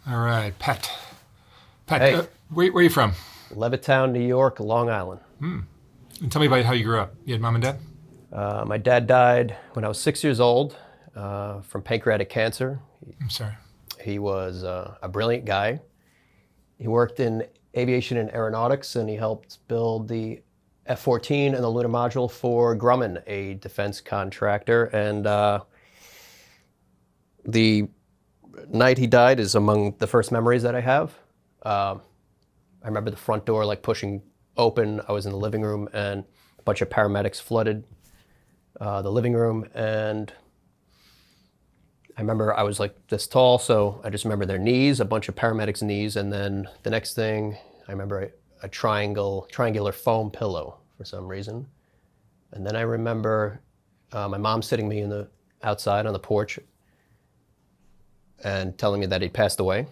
All right, Pet. Pet, Hey, where are you from? Levittown, New York, Long Island. And tell me about how you grew up. You had mom and dad? My dad died when I was 6 years old from pancreatic cancer. I'm sorry. He was a brilliant guy. He worked in aviation and aeronautics, and he helped build the F-14 and the lunar module for Grumman, a defense contractor. And the night he died is among the first memories that I have. I remember the front door like pushing open. I was in the living room, and a bunch of paramedics flooded the living room. And I remember I was like this tall, so I just remember their knees, a bunch of paramedics' knees, and then the next thing I remember a triangular foam pillow for some reason. And then I remember my mom sitting me outside on the porch and telling me that he passed away.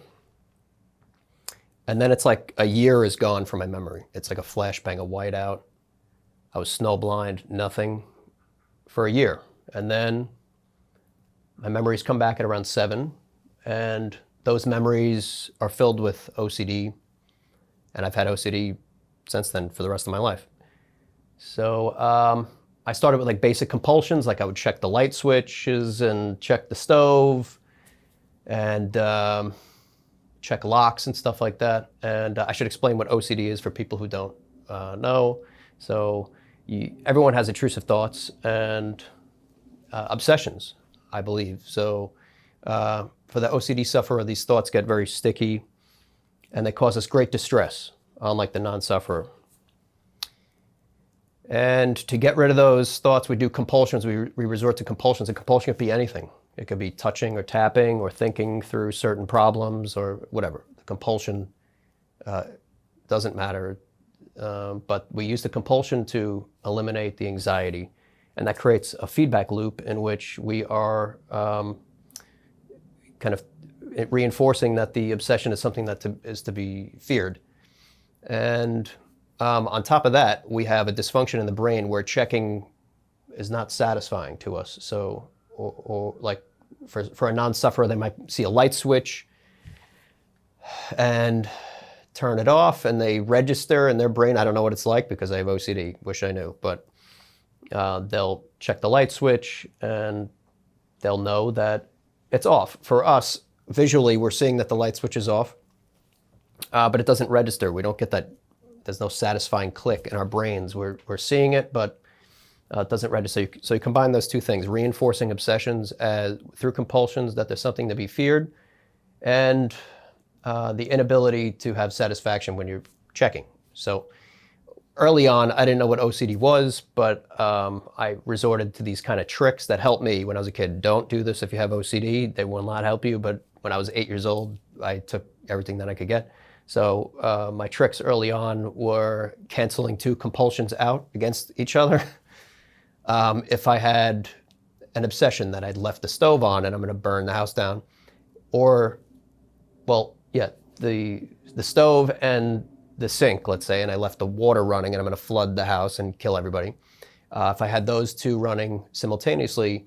And then it's like a year is gone from my memory. It's like a flashbang, a whiteout. I was snowblind, nothing for a year. And then my memories come back at around 7, and those memories are filled with OCD, and I've had OCD since then for the rest of my life. So I started with like basic compulsions, like I would check the light switches and check the stove and check locks and stuff like that. And I should explain what OCD is for people who don't know. So everyone has intrusive thoughts and obsessions, I believe. So for the OCD sufferer, these thoughts get very sticky and they cause us great distress, unlike the non-sufferer. And to get rid of those thoughts, we do compulsions. We resort to compulsions. A compulsion could be anything. It could be touching or tapping or thinking through certain problems or whatever. The compulsion doesn't matter. But we use the compulsion to eliminate the anxiety. And that creates a feedback loop in which we are kind of reinforcing that the obsession is something that is to be feared. And on top of that, we have a dysfunction in the brain where checking is not satisfying to us. So, or like for a non-sufferer, they might see a light switch and turn it off, and they register in their brain. I don't know what it's like because I have OCD. Wish I knew, but they'll check the light switch and they'll know that it's off. For us, visually, we're seeing that the light switch is off, but it doesn't register. We don't get that. There's no satisfying click in our brains. We're seeing it, but it doesn't register. So you combine those two things, reinforcing obsessions through compulsions that there's something to be feared, and the inability to have satisfaction when you're checking. So early on, I didn't know what OCD was, but I resorted to these kind of tricks that helped me when I was a kid. Don't do this if you have OCD. They will not help you. But when I was 8 years old, I took everything that I could get. So my tricks early on were canceling two compulsions out against each other. If I had an obsession that I'd left the stove on and I'm going to burn the house down, or, well, yeah, the stove and the sink, let's say, and I left the water running and I'm going to flood the house and kill everybody. If I had those two running simultaneously,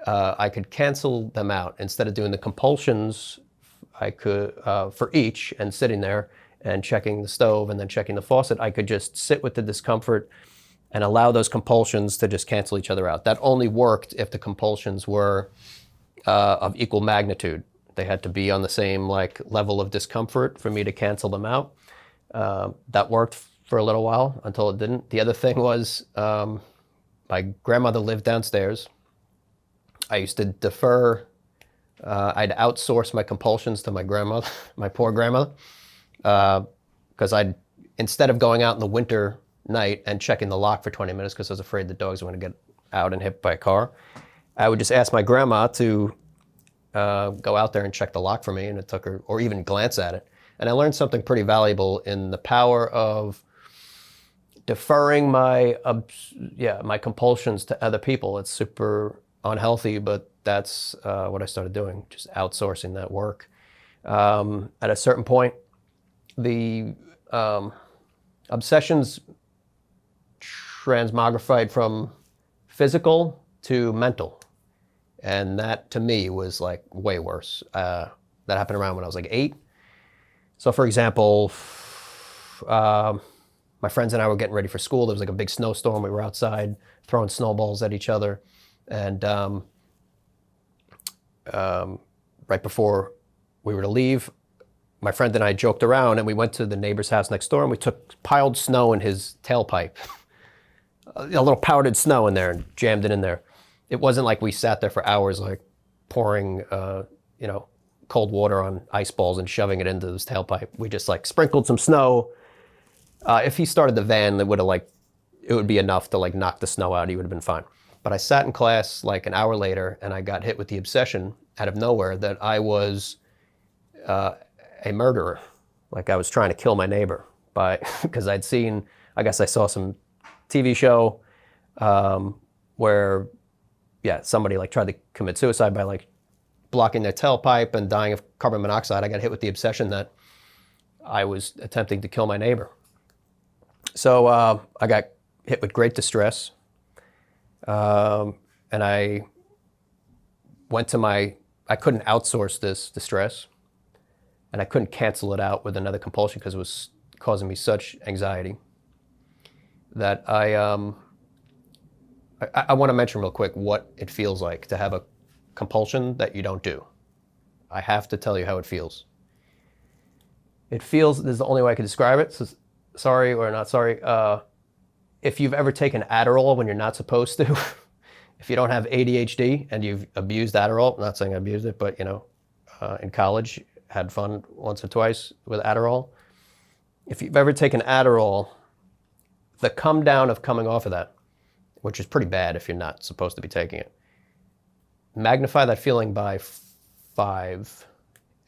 I could cancel them out. Instead of doing the compulsions, I could, for each, and sitting there and checking the stove and then checking the faucet, I could just sit with the discomfort and allow those compulsions to just cancel each other out. That only worked if the compulsions were of equal magnitude. They had to be on the same like level of discomfort for me to cancel them out. That worked for a little while until it didn't. The other thing was my grandmother lived downstairs. I used to defer. I'd outsource my compulsions to my grandmother, my poor grandmother, because instead of going out in the winter night and checking the lock for 20 minutes because I was afraid the dogs were going to get out and hit by a car, I would just ask my grandma to go out there and check the lock for me, and it took her, or even glance at it. And I learned something pretty valuable in the power of deferring my compulsions to other people. It's super unhealthy, but that's what I started doing, just outsourcing that work. At a certain point, the obsessions transmogrified from physical to mental. And that, to me, was like way worse. that happened around when I was like 8. So for example, my friends and I were getting ready for school. There was like a big snowstorm. We were outside throwing snowballs at each other. And right before we were to leave, my friend and I joked around and we went to the neighbor's house next door and we took piled snow in his tailpipe. A little powdered snow in there and jammed it in there. It wasn't like we sat there for hours like pouring, cold water on ice balls and shoving it into his tailpipe. We just like sprinkled some snow. If he started the van, it would be enough to like knock the snow out. He would have been fine. But I sat in class like an hour later and I got hit with the obsession out of nowhere that I was a murderer. Like I was trying to kill my neighbor because I guess I saw some TV show where, somebody like tried to commit suicide by like blocking their tailpipe and dying of carbon monoxide. I got hit with the obsession that I was attempting to kill my neighbor. So I got hit with great distress. And I couldn't outsource this distress and I couldn't cancel it out with another compulsion because it was causing me such anxiety that I want to mention real quick what it feels like to have a compulsion that you don't do. I have to tell you how it feels. It feels, this is the only way I can describe it, so sorry or not sorry. If you've ever taken Adderall when you're not supposed to, if you don't have ADHD and you've abused Adderall, I'm not saying I abused it, but in college, had fun once or twice with Adderall. If you've ever taken Adderall, the come down of coming off of that, which is pretty bad if you're not supposed to be taking it, magnify that feeling by 5,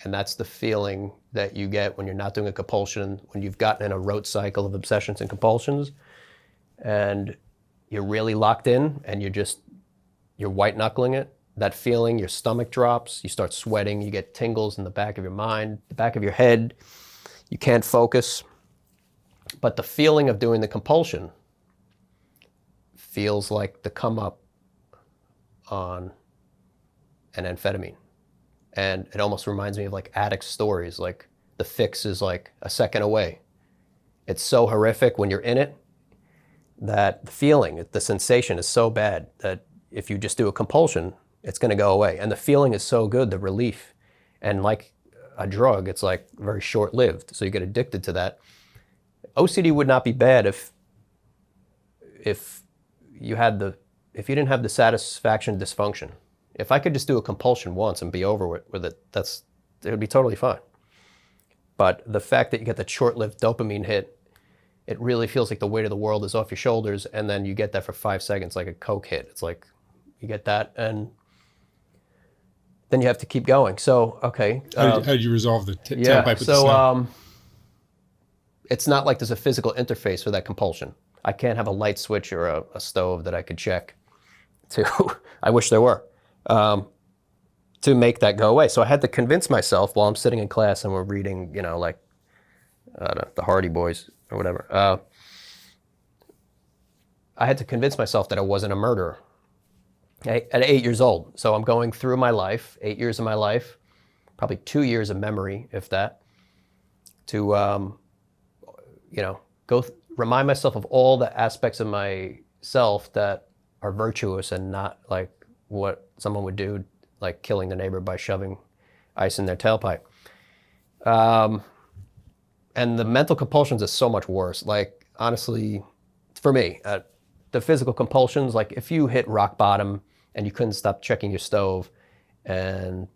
and that's the feeling that you get when you're not doing a compulsion, when you've gotten in a rote cycle of obsessions and compulsions, and you're really locked in, and you're white knuckling it. That feeling, your stomach drops, you start sweating, you get tingles in the back of your mind, the back of your head, you can't focus. But the feeling of doing the compulsion feels like the come up on an amphetamine. And it almost reminds me of like addict stories, like the fix is like a second away. It's so horrific when you're in it that the feeling, the sensation is so bad that if you just do a compulsion, it's going to go away. And the feeling is so good, the relief. And like a drug, it's like very short-lived. So you get addicted to that. OCD would not be bad if you didn't have the satisfaction dysfunction. If I could just do a compulsion once and be over with it, it would be totally fine. But the fact that you get that short-lived dopamine hit, it really feels like the weight of the world is off your shoulders, and then you get that for 5 seconds, like a Coke hit. It's like you get that, and then you have to keep going. So, okay. How did you resolve the tailpipe with the snow? It's not like there's a physical interface for that compulsion. I can't have a light switch or a stove that I could check to, I wish there were, to make that go away. So I had to convince myself while I'm sitting in class and we're reading, like the Hardy Boys or whatever. I had to convince myself that I wasn't a murderer. Okay? At 8 years old. So I'm going through my life, 8 years of my life, probably 2 years of memory, if that, to, remind myself of all the aspects of myself that are virtuous and not like what someone would do, like killing the neighbor by shoving ice in their tailpipe. And the mental compulsions is so much worse. Like, honestly, for me, the physical compulsions, like if you hit rock bottom and you couldn't stop checking your stove and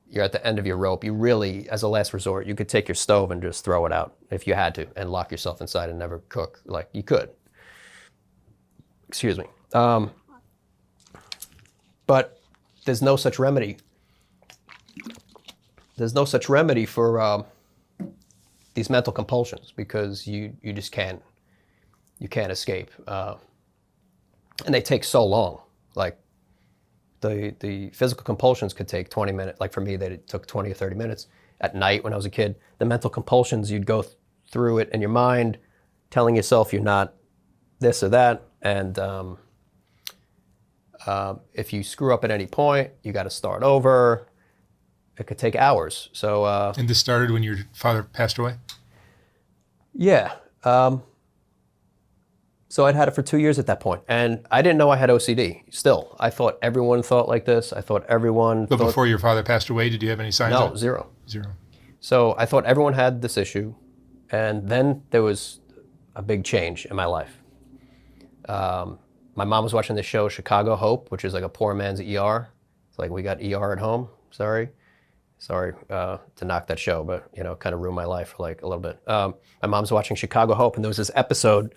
you're at the end of your rope, you really, as a last resort, you could take your stove and just throw it out if you had to and lock yourself inside and never cook. Like, you could. Excuse me. But there's no such remedy. There's no such remedy for these mental compulsions because you just can't escape. And they take so long. Like, the physical compulsions could take 20 minutes. Like for me, they took 20 or 30 minutes. At night when I was a kid, the mental compulsions, you'd go through it in your mind, telling yourself you're not this or that. And if you screw up at any point, you got to start over. it could take hours. So. And this started when your father passed away? Yeah. So I'd had it for 2 years at that point, and I didn't know I had OCD. Still, I thought everyone thought like this. I thought everyone. But before your father passed away, did you have any signs? No, zero. Zero. So I thought everyone had this issue, and then there was a big change in my life. My mom was watching the show Chicago Hope, which is like a poor man's ER. It's like, we got ER at home. Sorry to knock that show, but kind of ruined my life for like a little bit. My mom's watching Chicago Hope, and there was this episode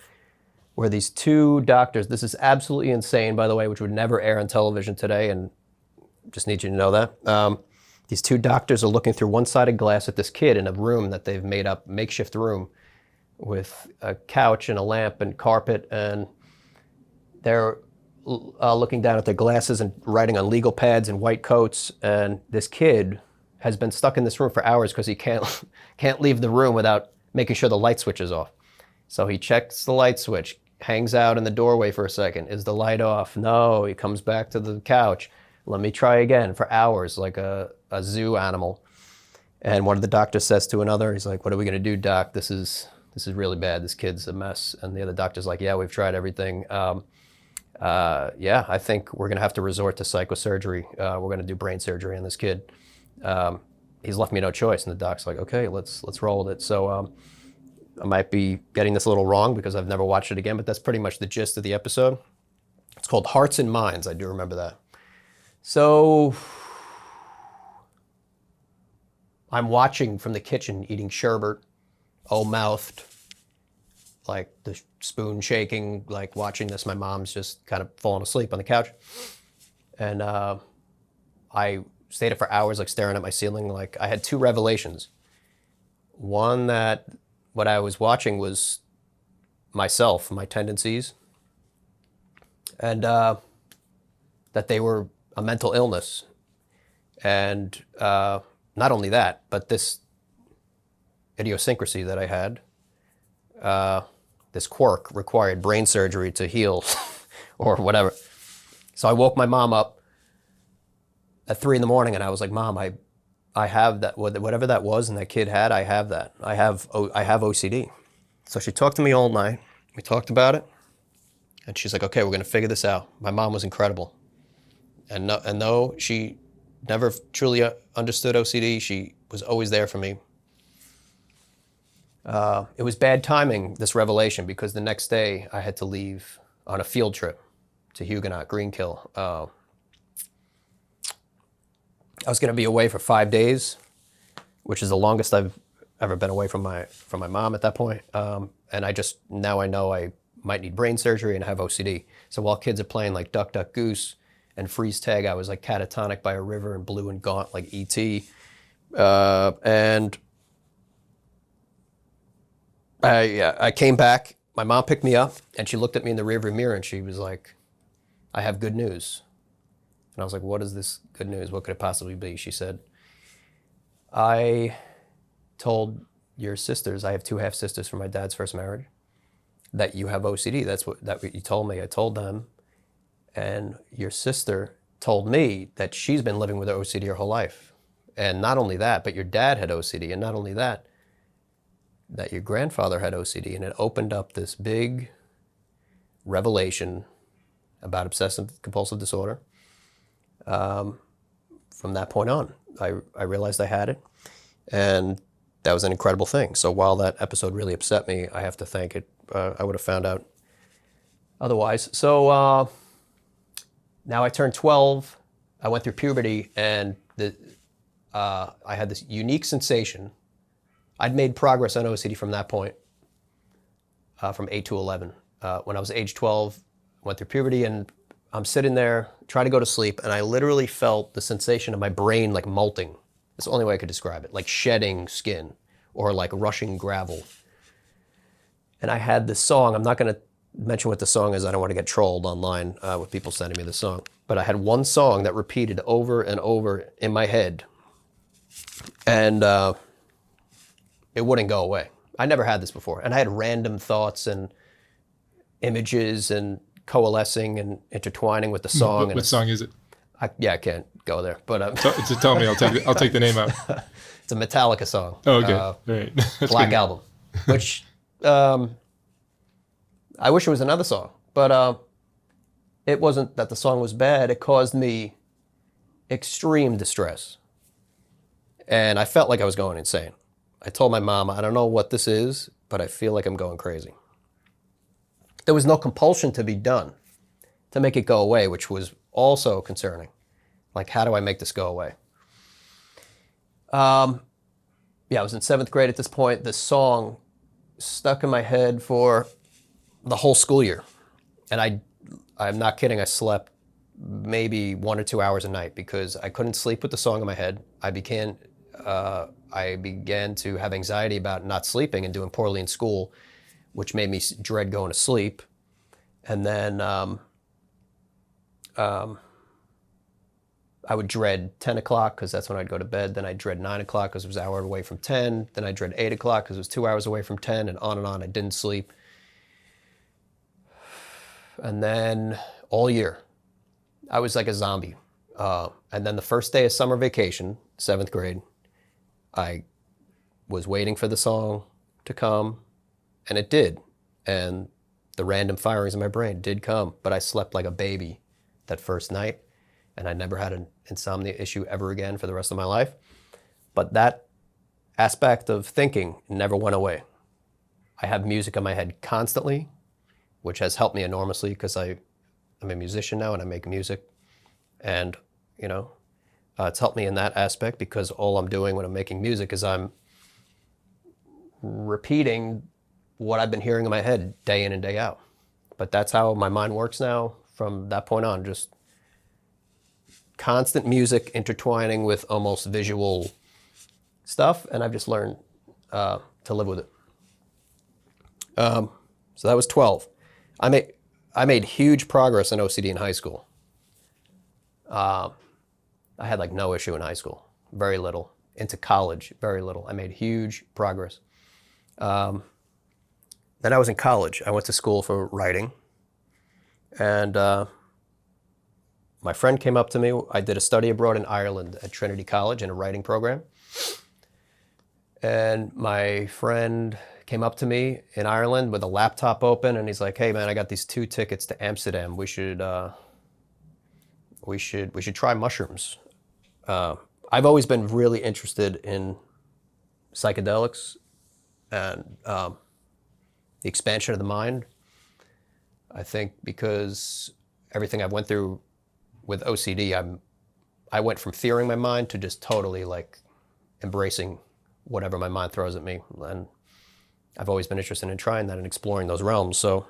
where these two doctors, this is absolutely insane, by the way, which would never air on television today, and just need you to know that. These two doctors are looking through one-sided glass at this kid in a room that they've made up, makeshift room, with a couch and a lamp and carpet, and they're looking down at their glasses and writing on legal pads and white coats, and this kid has been stuck in this room for hours because he can't leave the room without making sure the light switch is off. So he checks the light switch, hangs out in the doorway for a second. Is the light off? No. He comes back to the couch. Let me try again, for hours, like a zoo animal. And one of the doctors says to another, he's like, "What are we going to do, doc? This is really bad. This kid's a mess." And the other doctor's like, "Yeah, we've tried everything. Yeah, I think we're going to have to resort to psychosurgery. We're going to do brain surgery on this kid. He's left me no choice." And the doc's like, "Okay, let's roll with it." So I might be getting this a little wrong because I've never watched it again, but that's pretty much the gist of the episode. It's called Hearts and Minds. I do remember that. So I'm watching from the kitchen, eating sherbet, O-mouthed, like the spoon shaking, like watching this. My mom's just kind of falling asleep on the couch. And I stayed up for hours, like staring at my ceiling. Like, I had two revelations. One, that what I was watching was myself, my tendencies, and that they were a mental illness. And not only that, but this idiosyncrasy that I had, this quirk, required brain surgery to heal or whatever. So I woke my mom up at 3 a.m, and I was like, "Mom, I have that, whatever that was and that kid had, I have that. I have OCD." So she talked to me all night. We talked about it. And she's like, "Okay, we're going to figure this out." My mom was incredible. And though she never truly understood OCD, she was always there for me. It was bad timing, this revelation, because the next day I had to leave on a field trip to Huguenot, Greenkill. I was going to be away for 5 days, which is the longest I've ever been away from my mom at that point. And now I know I might need brain surgery and have OCD. So while kids are playing like Duck, Duck, Goose and freeze tag, I was like catatonic by a river and blue and gaunt like E.T. And I came back. My mom picked me up and she looked at me in the rearview mirror and she was like, "I have good news." And I was like, "What is this good news? What could it possibly be?" She said, "I told your sisters, I have 2 half sisters from my dad's first marriage, that you have OCD. That's what you told me." I told them, and your sister told me that she's been living with OCD her whole life. And not only that, but your dad had OCD. And not only that, that your grandfather had OCD. And it opened up this big revelation about obsessive compulsive disorder. From that point on, I realized I had it, and that was an incredible thing. So while that episode really upset me, I have to thank it. I would have found out otherwise. So now I turned 12. I went through puberty, and I had this unique sensation. I'd made progress on OCD from that point, from 8 to 11. When I was age 12, went through puberty, and I'm sitting there trying to go to sleep, and I literally felt the sensation of my brain like molting. That's the only way I could describe it, like shedding skin or like rushing gravel. And I had this song. I'm not going to mention what the song is. I don't want to get trolled online with people sending me the song. But I had one song that repeated over and over in my head, and it wouldn't go away. I never had this before. And I had random thoughts and images and coalescing and intertwining with the song. What song is it? I can't go there, but Tell me, I'll take the name out. it's a Metallica song. Oh, okay. All right. That's Black good. Album, which I wish it was another song, but it wasn't that the song was bad. It caused me extreme distress, and I felt like I was going insane. I told my mom, I don't know what this is, but I feel like I'm going crazy. There was no compulsion to be done to make it go away, which was also concerning. Like, how do I make this go away? I was in 7th grade at this point. This song stuck in my head for the whole school year. And I'm not kidding, I slept maybe 1 or 2 hours a night because I couldn't sleep with the song in my head. I began to have anxiety about not sleeping and doing poorly in school, which made me dread going to sleep. And then I would dread 10 o'clock because that's when I'd go to bed. Then I'd dread 9 o'clock because it was an hour away from 10. Then I'd dread 8 o'clock because it was 2 hours away from 10, and on. I didn't sleep. And then all year, I was like a zombie. And then the first day of summer vacation, 7th grade, I was waiting for the song to come, and it did. And the random firings in my brain did come, but I slept like a baby that first night, and I never had an insomnia issue ever again for the rest of my life. But that aspect of thinking never went away. I have music in my head constantly, which has helped me enormously because I'm a musician now and I make music. And, it's helped me in that aspect because all I'm doing when I'm making music is I'm repeating what I've been hearing in my head day in and day out. But that's how my mind works now from that point on, just constant music intertwining with almost visual stuff, and I've just learned to live with it. So that was 12. I made huge progress in OCD in high school. I had like no issue in high school, very little. Into college, very little. I made huge progress. Then I was in college. I went to school for writing, and my friend came up to me. I did a study abroad in Ireland at Trinity College in a writing program. And my friend came up to me in Ireland with a laptop open, and he's like, "Hey man, I got these 2 tickets to Amsterdam. We should try mushrooms." I've always been really interested in psychedelics and the expansion of the mind. I think because everything I went through with OCD, I went from fearing my mind to just totally like embracing whatever my mind throws at me. And I've always been interested in trying that and exploring those realms. So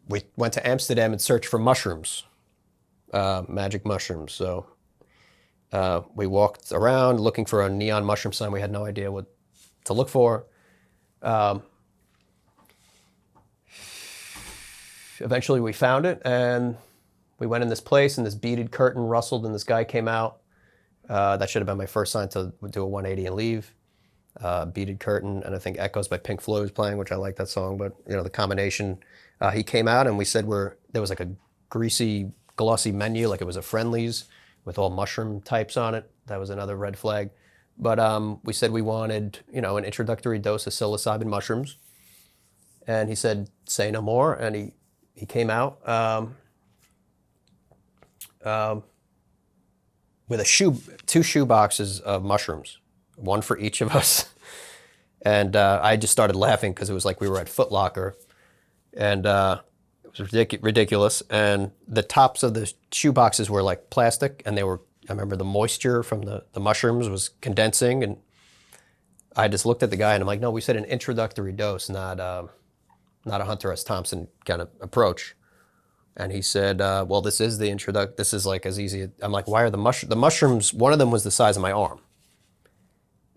we went to Amsterdam and searched for mushrooms, magic mushrooms. So we walked around looking for a neon mushroom sign. We had no idea what to look for. Eventually we found it, and we went in this place, and this beaded curtain rustled, and this guy came out. That should have been my first sign to do a 180 and leave. Beaded curtain, and I think Echoes by Pink Floyd was playing, which I like that song, but the combination. He came out, and we said there was like a greasy, glossy menu, like it was a Friendly's with all mushroom types on it. That was another red flag. But we said we wanted, an introductory dose of psilocybin mushrooms. And he said, "Say no more." And he came out with 2 shoe boxes of mushrooms, one for each of us. And I just started laughing because it was like we were at Foot Locker, and it was ridiculous. And the tops of the shoe boxes were like plastic, and I remember the moisture from the mushrooms was condensing, and I just looked at the guy and I'm like, "No, we said an introductory dose, not a Hunter S. Thompson kind of approach." And he said, "Well, this is the this is like as easy." I'm like, "Why are the mushrooms?" One of them was the size of my arm.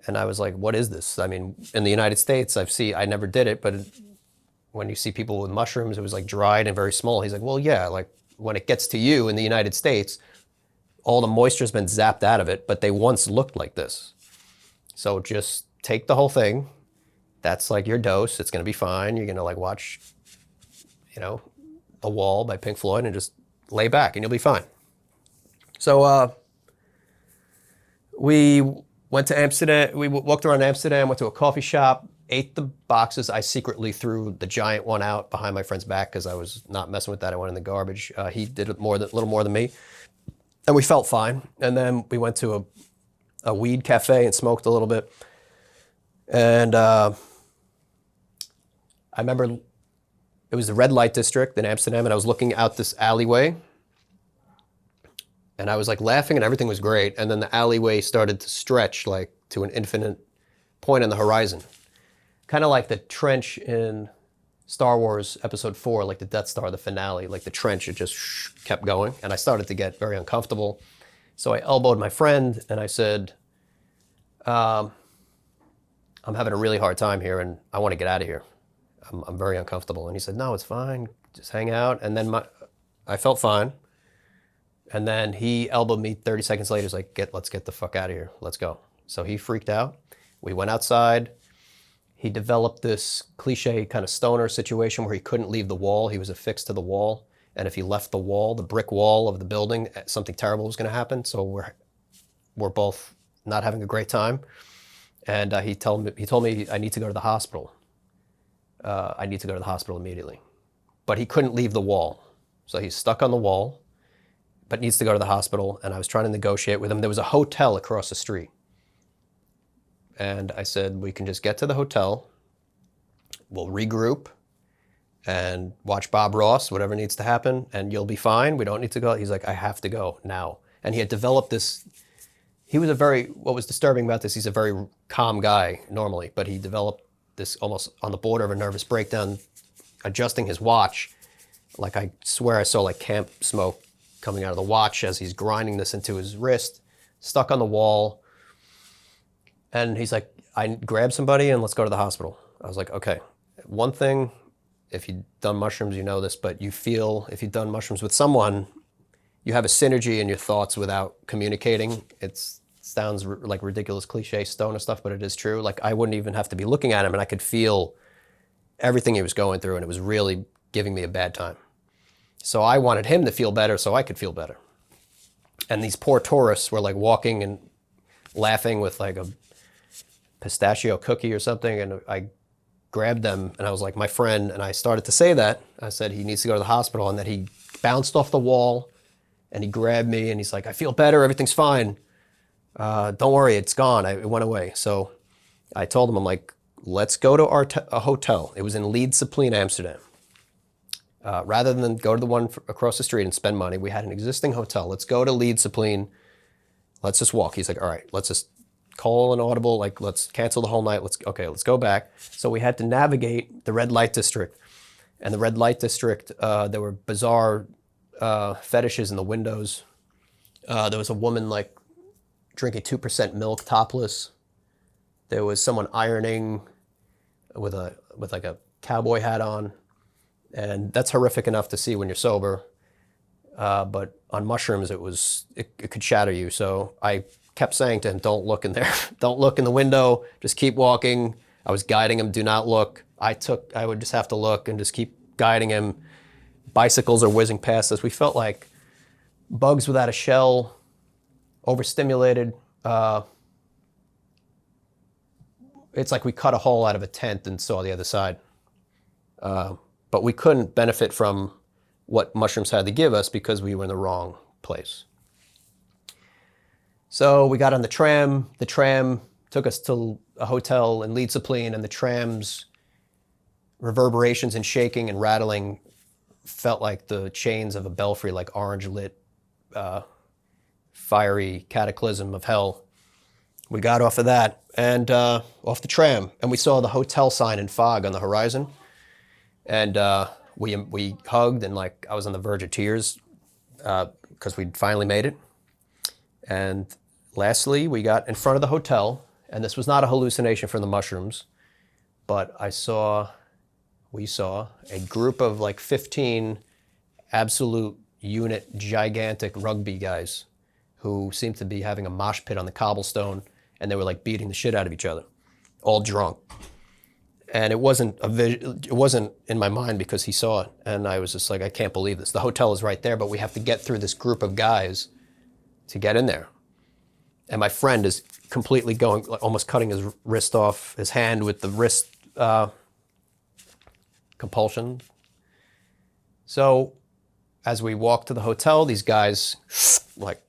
And I was like, "What is this?" I mean, in the United States, I never did it, but when you see people with mushrooms, it was like dried and very small. He's like, "Well, yeah, like when it gets to you in the United States, all the moisture's been zapped out of it, but they once looked like this. So just take the whole thing. That's like your dose. It's going to be fine. You're going to like watch, The Wall by Pink Floyd and just lay back and you'll be fine. So we went to Amsterdam. We walked around Amsterdam, went to a coffee shop, ate the boxes. I secretly threw the giant one out behind my friend's back because I was not messing with that. I went in the garbage. He did it a little more than me. And we felt fine. And then we went to a weed cafe and smoked a little bit. And I remember it was the red light district in Amsterdam, and I was looking out this alleyway. And I was like laughing and everything was great. And then the alleyway started to stretch like to an infinite point on the horizon. Kind of like the trench in Star Wars Episode 4, like the Death Star, the finale, like the trench, it just kept going. And I started to get very uncomfortable. So I elbowed my friend and I said, I'm having a really hard time here and I want to get out of here. I'm very uncomfortable. And he said, no, it's fine. Just hang out. And then I felt fine. And then he elbowed me 30 seconds later. He's like, let's get the fuck out of here. Let's go. So he freaked out. We went outside. He developed this cliche kind of stoner situation where he couldn't leave the wall. He was affixed to the wall. And if he left the wall, the brick wall of the building, something terrible was going to happen. So we're both not having a great time. And he told me I need to go to the hospital. I need to go to the hospital immediately. But he couldn't leave the wall. So he's stuck on the wall, but needs to go to the hospital. And I was trying to negotiate with him. There was a hotel across the street. And I said, we can just get to the hotel, we'll regroup and watch Bob Ross, whatever needs to happen, and you'll be fine. We don't need to go. He's like, I have to go now. And he had developed this, what was disturbing about this, he's a very calm guy normally, but he developed this almost on the border of a nervous breakdown, adjusting his watch. Like I swear I saw like camp smoke coming out of the watch as he's grinding this into his wrist, stuck on the wall. And he's like, I grab somebody and let's go to the hospital. I was like, okay. One thing, if you've done mushrooms, you know this, but you feel, if you've done mushrooms with someone, you have a synergy in your thoughts without communicating. It sounds like ridiculous cliche stoner stuff, but it is true. Like I wouldn't even have to be looking at him and I could feel everything he was going through and it was really giving me a bad time. So I wanted him to feel better so I could feel better. And these poor tourists were like walking and laughing with like a pistachio cookie or something, and I grabbed them and I was like, my friend, and I started to say that. I said he needs to go to the hospital, and then he bounced off the wall and he grabbed me and he's like, I feel better, everything's fine. Don't worry, it's gone, it went away. So I told him, I'm like, let's go to a hotel. It was in Leeds-Sapleen, Amsterdam. Rather than go to the one across the street and spend money, we had an existing hotel. Let's go to Leeds-Sapleen. Let's just walk. He's like, all right, let's just call an audible, like let's cancel the whole night. Let's go back. So we had to navigate the red light district. And the red light district, there were bizarre fetishes in the windows. There was a woman like drinking 2% milk topless. There was someone ironing with like a cowboy hat on. And that's horrific enough to see when you're sober. But on mushrooms, it could shatter you. So I kept saying to him, don't look in there. Don't look in the window. Just keep walking. I was guiding him, do not look. I would just have to look and just keep guiding him. Bicycles are whizzing past us. We felt like bugs without a shell, overstimulated. It's like we cut a hole out of a tent and saw the other side. But we couldn't benefit from what mushrooms had to give us because we were in the wrong place. So we got on the tram. The tram took us to a hotel in Leeds-Sapleen, and the tram's reverberations and shaking and rattling felt like the chains of a belfry, like orange-lit, fiery cataclysm of hell. We got off of that and off the tram, and we saw the hotel sign in fog on the horizon. And we hugged, and like I was on the verge of tears because we'd finally made it. And lastly, we got in front of the hotel, and this was not a hallucination from the mushrooms, but we saw a group of like 15 absolute unit, gigantic rugby guys who seemed to be having a mosh pit on the cobblestone, and they were like beating the shit out of each other, all drunk. And it wasn't it wasn't in my mind because he saw it. And I was just like, I can't believe this. The hotel is right there, but we have to get through this group of guys to get in there. And my friend is completely going, like, almost cutting his wrist off, his hand with the wrist compulsion. So as we walk to the hotel, these guys like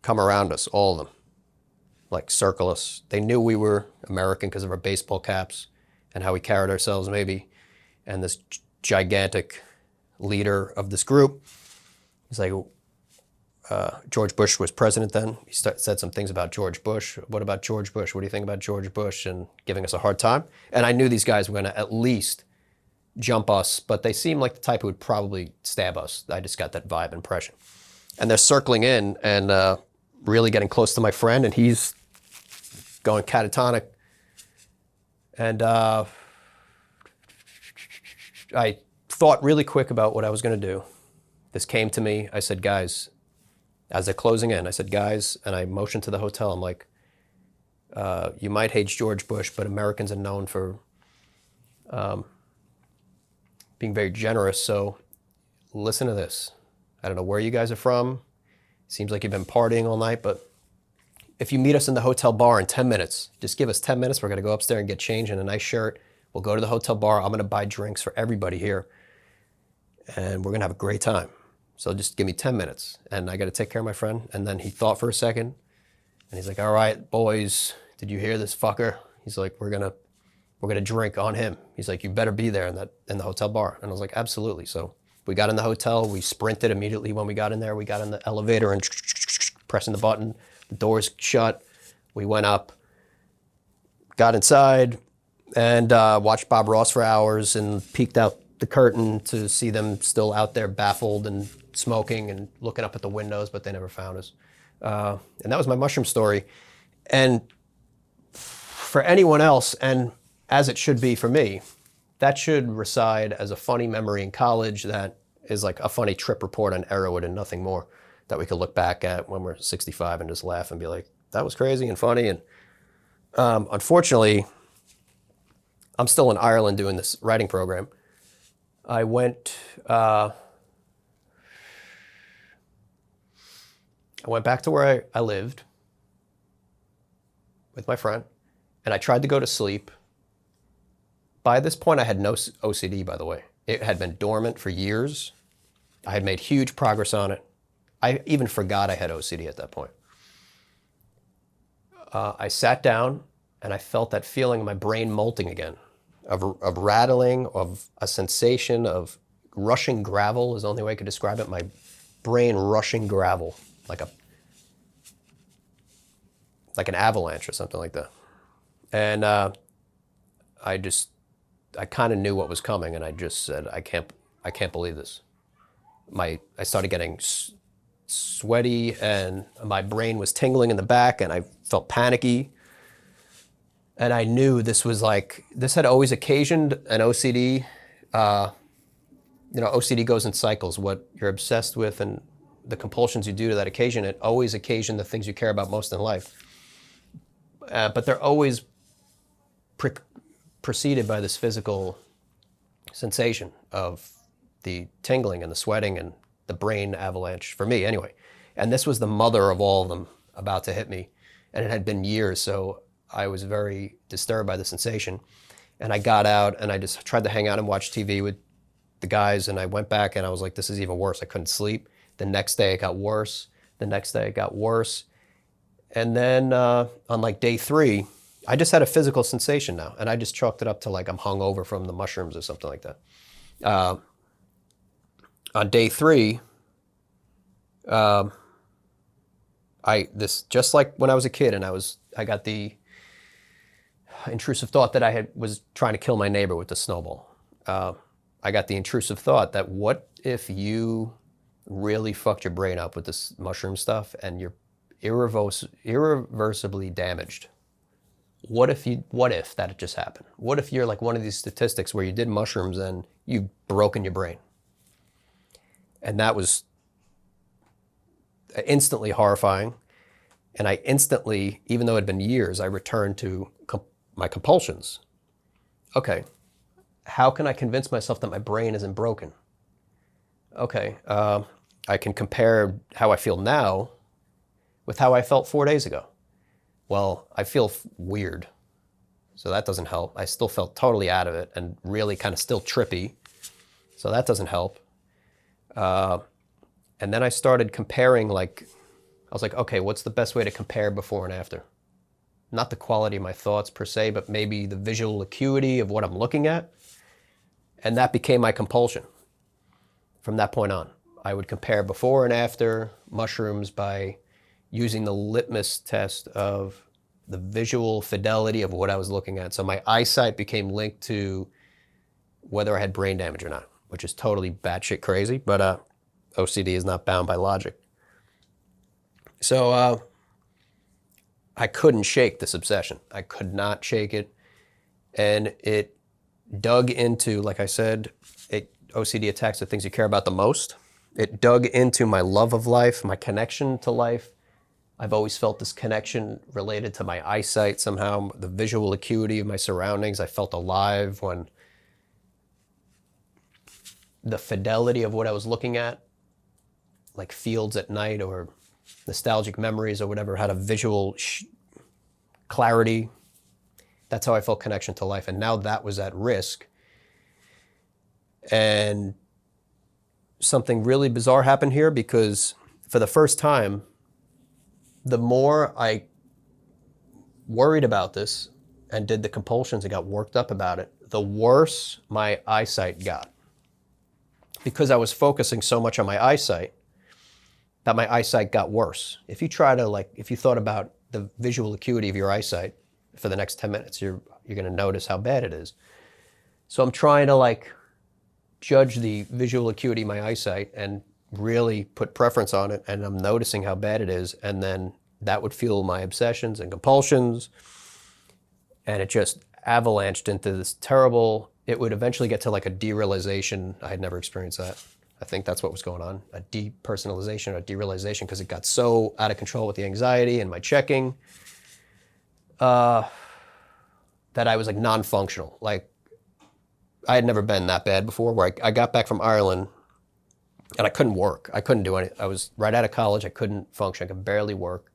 come around us, all of them, like circle us. They knew we were American because of our baseball caps and how we carried ourselves maybe. And this gigantic leader of this group, he's like, George Bush was president then. He said some things about George Bush. What about George Bush? What do you think about George Bush? And giving us a hard time. And I knew these guys were going to at least jump us, but they seemed like the type who would probably stab us. I just got that vibe impression. And they're circling in and really getting close to my friend, and he's going catatonic. And I thought really quick about what I was going to do. This came to me. I said, guys, as they're closing in, I said, guys, and I motioned to the hotel. I'm like, you might hate George Bush, but Americans are known for being very generous. So listen to this. I don't know where you guys are from. Seems like you've been partying all night, but if you meet us in the hotel bar in 10 minutes, just give us 10 minutes. We're going to go upstairs and get changed in a nice shirt. We'll go to the hotel bar. I'm going to buy drinks for everybody here, and we're going to have a great time. So just give me 10 minutes, and I got to take care of my friend. And then he thought for a second, and he's like, all right, boys, did you hear this fucker? He's like, we're gonna drink on him. He's like, you better be there in the hotel bar. And I was like, absolutely. So we got in the hotel. We sprinted immediately when we got in there. We got in the elevator and pressing the button. The doors shut. We went up, got inside, and watched Bob Ross for hours and peeked out the curtain to see them still out there baffled and smoking and looking up at the windows, but they never found us. And that was my mushroom story. And for anyone else, and as it should be for me, that should reside as a funny memory in college that is like a funny trip report on Arrowwood and nothing more, that we could look back at when we're 65 and just laugh and be like, that was crazy and funny. And unfortunately, I'm still in Ireland doing this writing program. I went back to where I lived with my friend, and I tried to go to sleep. By this point, I had no OCD, by the way. It had been dormant for years. I had made huge progress on it. I even forgot I had OCD at that point. I sat down, and I felt that feeling in my brain molting again, of rattling, of a sensation of rushing gravel is the only way I could describe it. My brain rushing gravel, like an avalanche or something like that. And I kind of knew what was coming, and I just said, I can't believe this. I started getting sweaty, and my brain was tingling in the back, and I felt panicky. And I knew this had always occasioned an OCD. OCD goes in cycles. What you're obsessed with and the compulsions you do to that occasion, it always occasion the things you care about most in life. But they're always preceded by this physical sensation of the tingling and the sweating and the brain avalanche, for me anyway. And this was the mother of all of them about to hit me. And it had been years, so I was very disturbed by the sensation. And I got out and I just tried to hang out and watch TV with the guys, and I went back and I was like, this is even worse. I couldn't sleep. The next day it got worse. The next day it got worse. And then on like day 3, I just had a physical sensation now, and I just chalked it up to like I'm hungover from the mushrooms or something like that. On day 3, just like when I was a kid, and I got the intrusive thought that I was trying to kill my neighbor with the snowball. I got the intrusive thought that what if you really fucked your brain up with this mushroom stuff and you're irreversibly damaged? What if that had just happened? What if you're like one of these statistics where you did mushrooms and you've broken your brain? And that was instantly horrifying. And I instantly, even though it had been years, I returned to my compulsions. Okay, how can I convince myself that my brain isn't broken? Okay, I can compare how I feel now with how I felt 4 days ago. Well, I feel weird, so that doesn't help. I still felt totally out of it and really kind of still trippy, so that doesn't help. And then I started comparing, like, I was like, okay, what's the best way to compare before and after? Not the quality of my thoughts per se, but maybe the visual acuity of what I'm looking at. And that became my compulsion from that point on. I would compare before and after mushrooms by using the litmus test of the visual fidelity of what I was looking at. So my eyesight became linked to whether I had brain damage or not, which is totally batshit crazy, but OCD is not bound by logic. So I couldn't shake this obsession. I could not shake it. And it dug into, like I said, OCD attacks the things you care about the most. It dug into my love of life, my connection to life. I've always felt this connection related to my eyesight somehow, the visual acuity of my surroundings. I felt alive when the fidelity of what I was looking at, like fields at night or nostalgic memories or whatever, had a visual clarity. That's how I felt connection to life. And now that was at risk. And something really bizarre happened here, because for the first time, the more I worried about this and did the compulsions and got worked up about it, the worse my eyesight got. Because I was focusing so much on my eyesight, that my eyesight got worse. If you try to, like, if you thought about the visual acuity of your eyesight for the next 10 minutes, you're going to notice how bad it is. So I'm trying to, like, judge the visual acuity of my eyesight and really put preference on it, and I'm noticing how bad it is, and then that would fuel my obsessions and compulsions, and it just avalanched into this terrible, it would eventually get to like a derealization. I had never experienced that. I think that's what was going on, a depersonalization or derealization, because it got so out of control with the anxiety and my checking that I was like non-functional. Like, I had never been that bad before, where I got back from Ireland and I couldn't work. I couldn't do anything. I was right out of college. I couldn't function. I could barely work.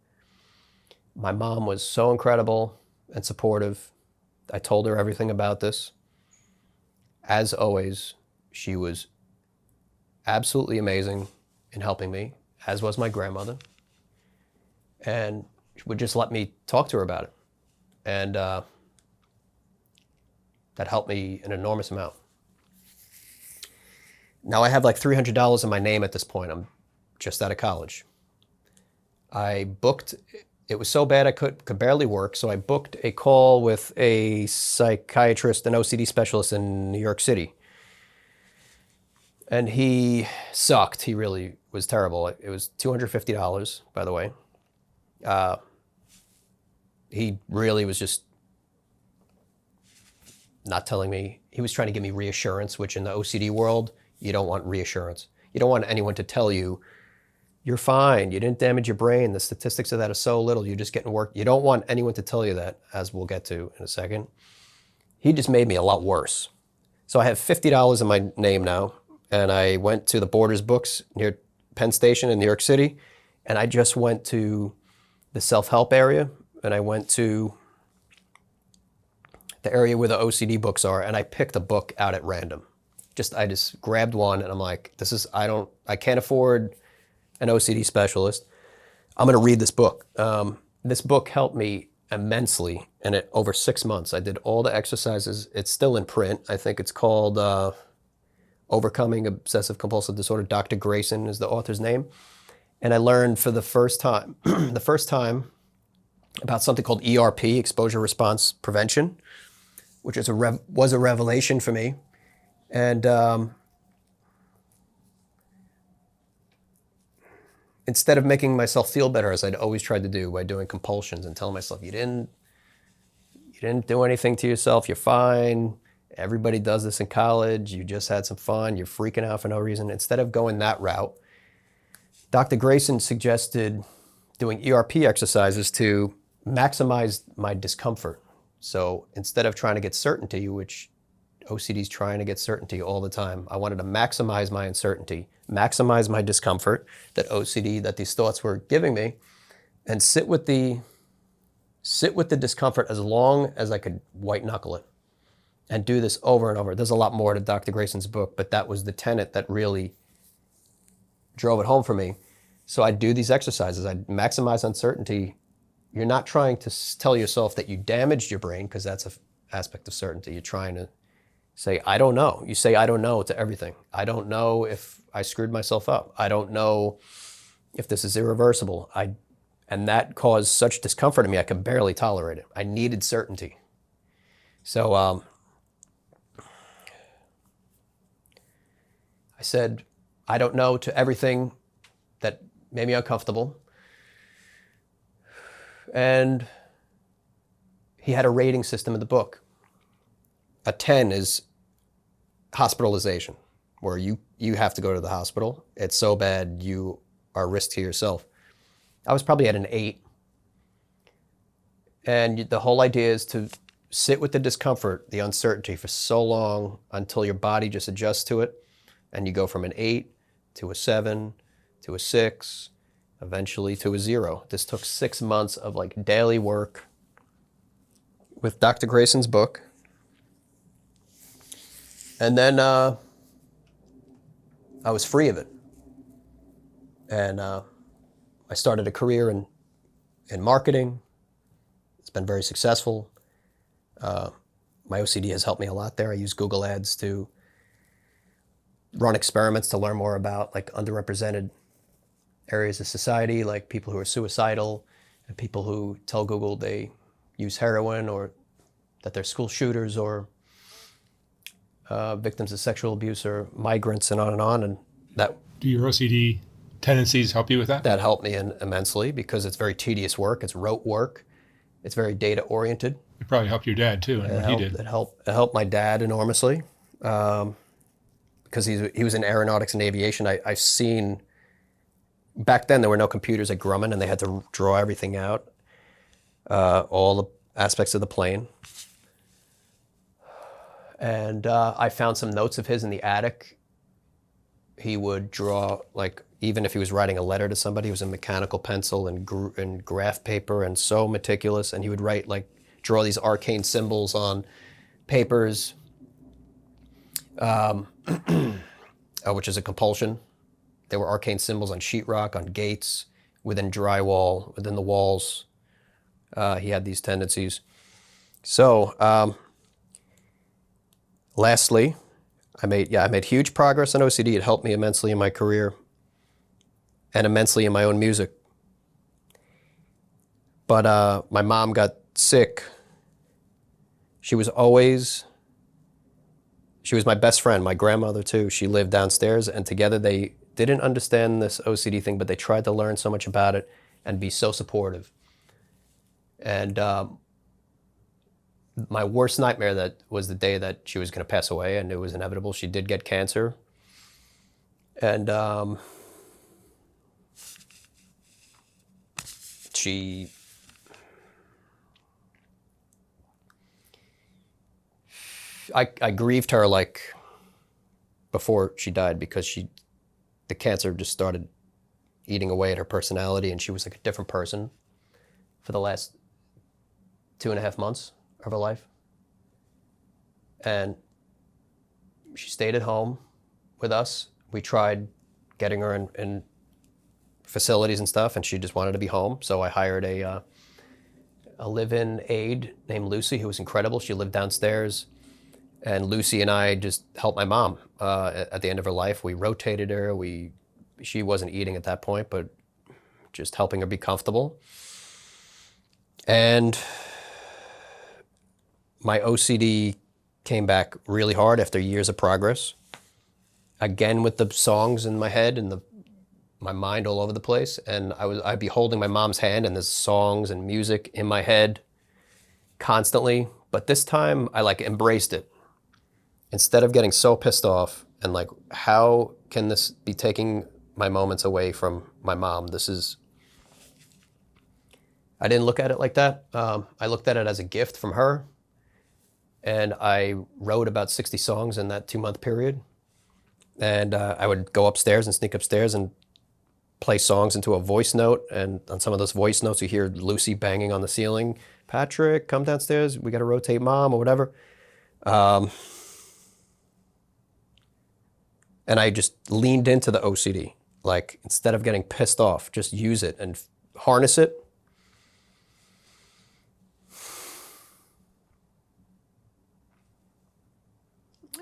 My mom was so incredible and supportive. I told her everything about this. As always, she was absolutely amazing in helping me, as was my grandmother. And she would just let me talk to her about it. And that helped me an enormous amount. Now I have like $300 in my name at this point. I'm just out of college. I booked, it was so bad I could barely work, so I booked a call with a psychiatrist, an OCD specialist in New York City. And he sucked. He really was terrible. It was $250, by the way. He really was just not telling me. He was trying to give me reassurance, which in the OCD world, you don't want reassurance. You don't want anyone to tell you, you're fine, you didn't damage your brain, the statistics of that are so little, you're just getting work. You don't want anyone to tell you that, as we'll get to in a second. He just made me a lot worse. So I have $50 in my name now, and I went to the Borders Books near Penn Station in New York City, and I just went to the self-help area, and I went to the area where the OCD books are, and I picked a book out at random. I just grabbed one, and I'm like, I can't afford an OCD specialist. I'm going to read this book. This book helped me immensely, and over 6 months, I did all the exercises. It's still in print. I think it's called Overcoming Obsessive Compulsive Disorder. Dr. Grayson is the author's name. And I learned for the first time, about something called ERP, Exposure Response Prevention, which was a revelation for me. And instead of making myself feel better, as I'd always tried to do by doing compulsions and telling myself, you didn't do anything to yourself, you're fine, everybody does this in college, you just had some fun, you're freaking out for no reason. Instead of going that route, Dr. Grayson suggested doing ERP exercises to maximize my discomfort. So instead of trying to get certainty, which OCD's trying to get certainty all the time. I wanted to maximize my uncertainty, maximize my discomfort that these thoughts were giving me, and sit with the discomfort as long as I could white knuckle it, and do this over and over. There's a lot more to Dr. Grayson's book, but that was the tenet that really drove it home for me. So I'd do these exercises. I'd maximize uncertainty. You're not trying to tell yourself that you damaged your brain, because that's an aspect of certainty. You're trying to say, I don't know. You say, I don't know to everything. I don't know if I screwed myself up. I don't know if this is irreversible. And that caused such discomfort in me, I could barely tolerate it. I needed certainty. So I said, I don't know to everything that made me uncomfortable. And he had a rating system in the book. A 10 is hospitalization, where you have to go to the hospital. It's so bad you are a risk to yourself. I was probably at an 8. And the whole idea is to sit with the discomfort, the uncertainty for so long until your body just adjusts to it. And you go from an 8 to a 7 to a 6, eventually to a 0. This took 6 months of like daily work with Dr. Grayson's book. And then I was free of it. And I started a career in marketing. It's been very successful. My OCD has helped me a lot there. I use Google Ads to run experiments to learn more about like underrepresented areas of society, like people who are suicidal and people who tell Google they use heroin, or that they're school shooters, or victims of sexual abuse, or migrants, and on. And that, do your OCD tendencies help you with that? That helped me immensely, because it's very tedious work. It's rote work. It's very data oriented. It probably helped your dad too, and what he did. It helped my dad enormously, because he was in aeronautics and aviation. I've seen, back then there were no computers at Grumman, and they had to draw everything out, all the aspects of the plane. And I found some notes of his in the attic. He would draw, like, even if he was writing a letter to somebody, it was a mechanical pencil and graph paper, and so meticulous. And he would write, like, draw these arcane symbols on papers, which is a compulsion. There were arcane symbols on sheetrock, on gates, within drywall, within the walls. He had these tendencies. So, lastly, I made huge progress on OCD. It helped me immensely in my career and immensely in my own music. But my mom got sick. She was my best friend, my grandmother too. She lived downstairs, and together they didn't understand this OCD thing, but they tried to learn so much about it and be so supportive. And my worst nightmare that was the day that she was going to pass away, and it was inevitable. She did get cancer. And I grieved her like before she died, because the cancer just started eating away at her personality, and she was like a different person for the last 2.5 months of her life. And she stayed at home with us. We tried getting her in facilities and stuff, and she just wanted to be home. So I hired a live-in aide named Lucy, who was incredible. She lived downstairs, and Lucy and I just helped my mom at the end of her life. We rotated her. She wasn't eating at that point, but just helping her be comfortable. And my OCD came back really hard after years of progress. Again, with the songs in my head and my mind all over the place. And I'd be holding my mom's hand, and there's songs and music in my head constantly. But this time I like embraced it. Instead of getting so pissed off and like, how can this be taking my moments away from my mom? I didn't look at it like that. I looked at it as a gift from her. And I wrote about 60 songs in that 2-month period. And I would go upstairs and sneak upstairs and play songs into a voice note. And on some of those voice notes, you hear Lucy banging on the ceiling. Patrick, come downstairs. We got to rotate Mom or whatever. And I just leaned into the OCD. Like, instead of getting pissed off, just use it and harness it.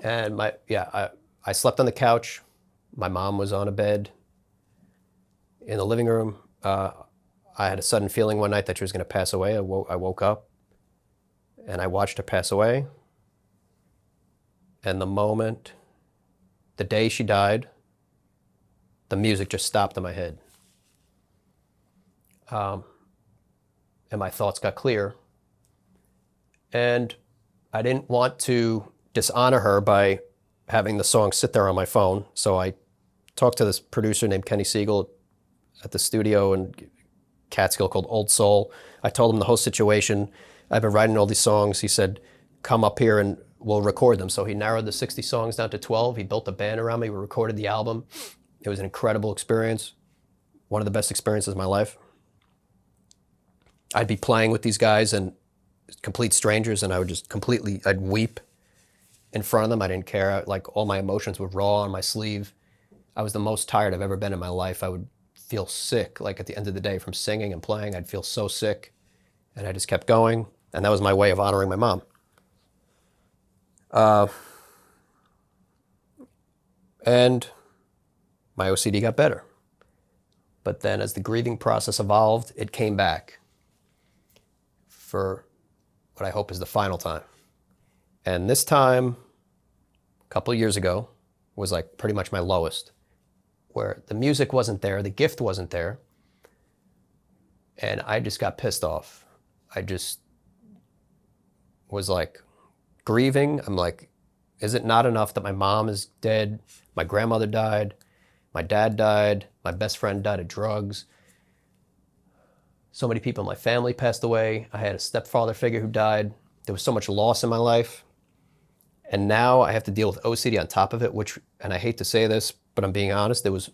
And I slept on the couch. My mom was on a bed in the living room. I had a sudden feeling one night that she was going to pass away. I woke up and I watched her pass away. And the day she died, the music just stopped in my head. And my thoughts got clear. And I didn't want to dishonor her by having the song sit there on my phone. So I talked to this producer named Kenny Siegel at the studio in Catskill called Old Soul. I told him the whole situation. I've been writing all these songs. He said, come up here and we'll record them. So he narrowed the 60 songs down to 12. He built a band around me. We recorded the album. It was an incredible experience. One of the best experiences of my life. I'd be playing with these guys and complete strangers, and I would just I'd weep in front of them. I didn't care. Like, all my emotions were raw on my sleeve. I was the most tired I've ever been in my life. I would feel sick. Like, at the end of the day, from singing and playing, I'd feel so sick. And I just kept going. And that was my way of honoring my mom. And my OCD got better. But then as the grieving process evolved, it came back for what I hope is the final time. And this time, a couple of years ago, was like pretty much my lowest, where the music wasn't there, the gift wasn't there, and I just got pissed off. I just was like grieving. I'm like, is it not enough that my mom is dead, my grandmother died, my dad died, my best friend died of drugs, so many people in my family passed away, I had a stepfather figure who died, there was so much loss in my life. And now I have to deal with OCD on top of it, which, and I hate to say this, but I'm being honest, the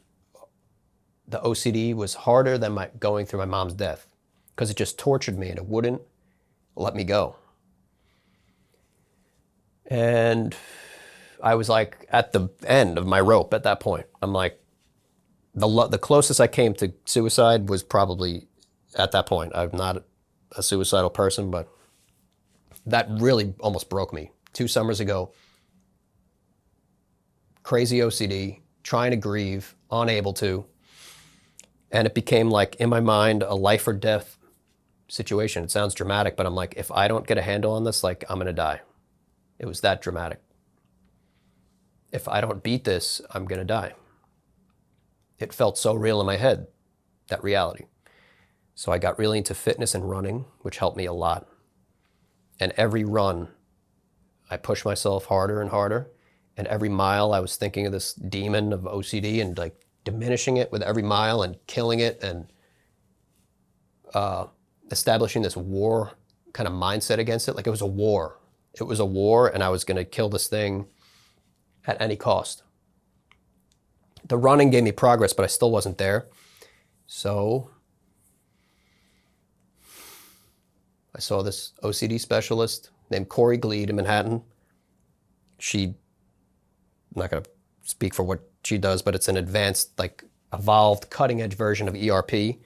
OCD was harder than going through my mom's death, because it just tortured me and it wouldn't let me go. And I was like at the end of my rope at that point. I'm like, the closest I came to suicide was probably at that point. I'm not a suicidal person, but that really almost broke me. 2 summers ago, crazy OCD, trying to grieve, unable to. And it became like, in my mind, a life or death situation. It sounds dramatic, but I'm like, if I don't get a handle on this, like, I'm gonna die. It was that dramatic. If I don't beat this, I'm gonna die. It felt so real in my head, that reality. So I got really into fitness and running, which helped me a lot. And every run, I pushed myself harder and harder. And every mile I was thinking of this demon of OCD and like diminishing it with every mile and killing it and establishing this war kind of mindset against it. Like, it was a war. It was a war, and I was going to kill this thing at any cost. The running gave me progress, but I still wasn't there. So I saw this OCD specialist named Corey Gleed in Manhattan. I'm not going to speak for what she does, but it's an advanced, like, evolved, cutting-edge version of ERP.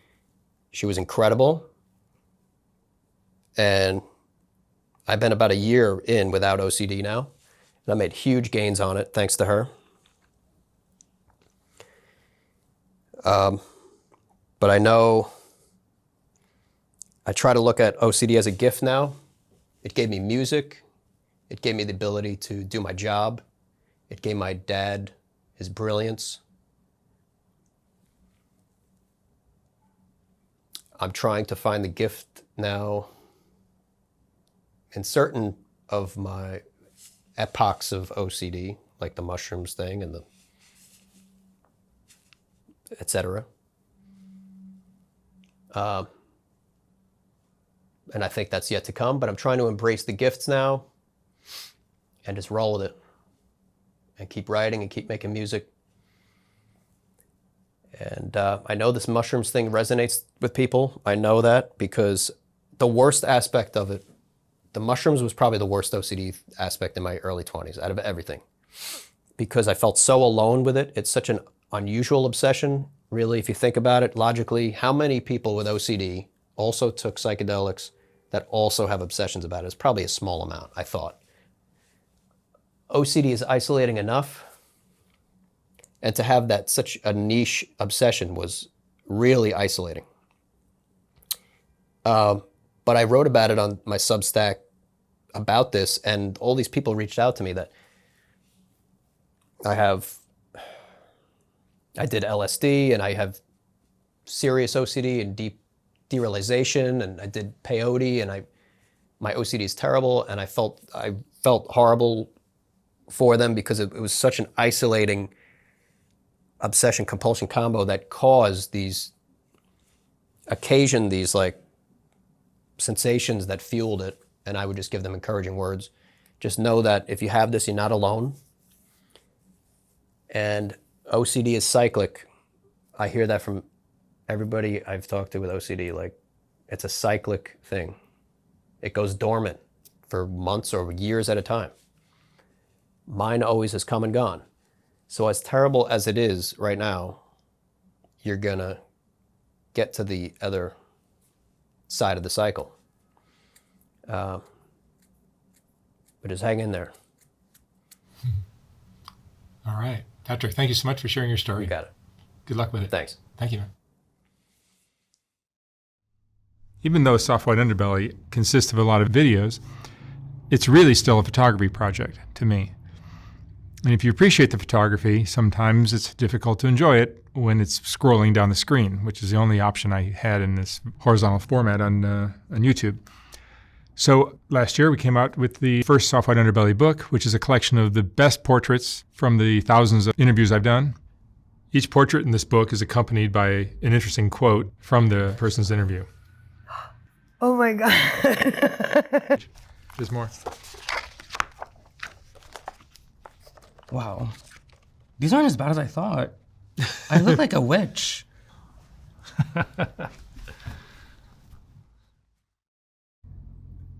She was incredible. And I've been about a year in without OCD now. And I made huge gains on it, thanks to her. But I know I try to look at OCD as a gift now. It gave me music. It gave me the ability to do my job. It gave my dad his brilliance. I'm trying to find the gift now in certain of my epochs of OCD, like the mushrooms thing and the etc. And I think that's yet to come, but I'm trying to embrace the gifts now. and just roll with it and keep writing and keep making music. And I know this mushrooms thing resonates with people. I know that because the worst aspect of it, the mushrooms was probably the worst OCD aspect in my early 20s out of everything, because I felt so alone with it. It's such an unusual obsession. Really, if you think about it logically, how many people with OCD also took psychedelics that also have obsessions about it? It's probably a small amount, I thought. OCD is isolating enough, and to have that such a niche obsession was really isolating. But I wrote about it on my Substack about this, and all these people reached out to me that I did LSD, and I have serious OCD and deep derealization, and I did peyote, and my OCD is terrible, and I felt horrible for them because it was such an isolating obsession compulsion combo that caused these like sensations that fueled it. And I would just give them encouraging words. Just know that if you have this, you're not alone. And OCD is cyclic. I hear that from everybody I've talked to with OCD. Like, it's a cyclic thing. It goes dormant for months or years at a time. Mine always has come and gone. So as terrible as it is right now, you're gonna get to the other side of the cycle. But just hang in there. All right. Patrick, thank you so much for sharing your story. You got it. Good luck with it. Thanks. Thank you, man. Even though Soft White Underbelly consists of a lot of videos, it's really still a photography project to me. And if you appreciate the photography, sometimes it's difficult to enjoy it when it's scrolling down the screen, which is the only option I had in this horizontal format on YouTube. So last year we came out with the first Soft White Underbelly book, which is a collection of the best portraits from the thousands of interviews I've done. Each portrait in this book is accompanied by an interesting quote from the person's interview. Oh my God. There's more. Wow. These aren't as bad as I thought. I look like a witch.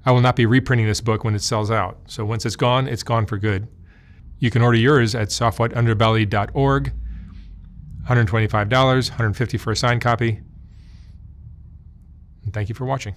I will not be reprinting this book when it sells out. So once it's gone for good. You can order yours at softwhiteunderbelly.org. $125, $150 for a signed copy. And thank you for watching.